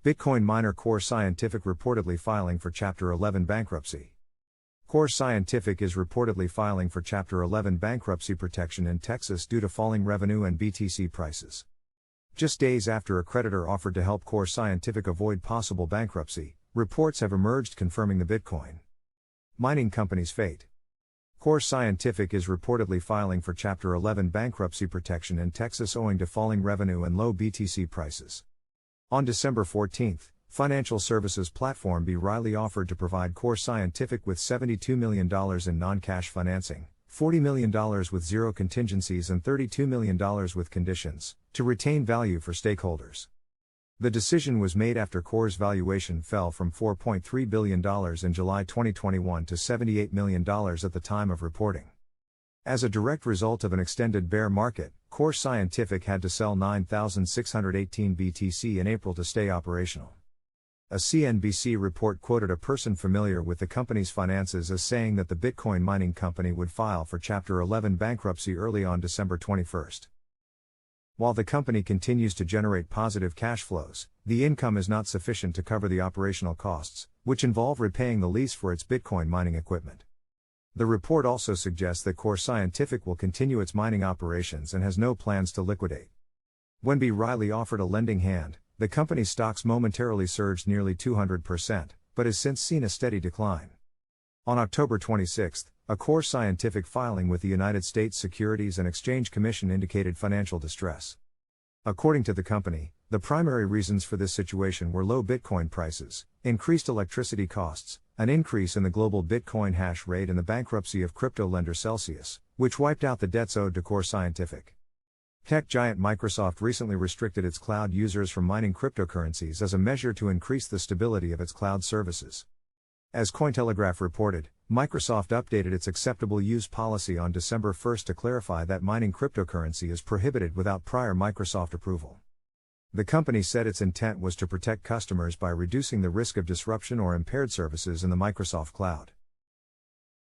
Bitcoin miner Core Scientific reportedly filing for Chapter 11 bankruptcy. Core Scientific is reportedly filing for Chapter 11 bankruptcy protection in Texas due to falling revenue and BTC prices. Just days after a creditor offered to help Core Scientific avoid possible bankruptcy, reports have emerged confirming the Bitcoin mining company's fate. Core Scientific is reportedly filing for Chapter 11 bankruptcy protection in Texas owing to falling revenue and low BTC prices. On December 14, financial services platform B. Riley offered to provide Core Scientific with $72 million in non-cash financing, $40 million with zero contingencies and $32 million with conditions, to retain value for stakeholders. The decision was made after Core's valuation fell from $4.3 billion in July 2021 to $78 million at the time of reporting. As a direct result of an extended bear market, Core Scientific had to sell 9,618 BTC in April to stay operational. A CNBC report quoted a person familiar with the company's finances as saying that the Bitcoin mining company would file for Chapter 11 bankruptcy early on December 21. While the company continues to generate positive cash flows, the income is not sufficient to cover the operational costs, which involve repaying the lease for its Bitcoin mining equipment. The report also suggests that Core Scientific will continue its mining operations and has no plans to liquidate. When B. Riley offered a lending hand, the company's stocks momentarily surged nearly 200%, but has since seen a steady decline. On October 26, a Core Scientific filing with the United States Securities and Exchange Commission indicated financial distress. According to the company, the primary reasons for this situation were low Bitcoin prices, increased electricity costs, an increase in the global Bitcoin hash rate and the bankruptcy of crypto lender Celsius, which wiped out the debts owed to Core Scientific. Tech giant Microsoft recently restricted its cloud users from mining cryptocurrencies as a measure to increase the stability of its cloud services. As Cointelegraph reported, Microsoft updated its acceptable use policy on December 1 to clarify that mining cryptocurrency is prohibited without prior Microsoft approval. The company said its intent was to protect customers by reducing the risk of disruption or impaired services in the Microsoft cloud.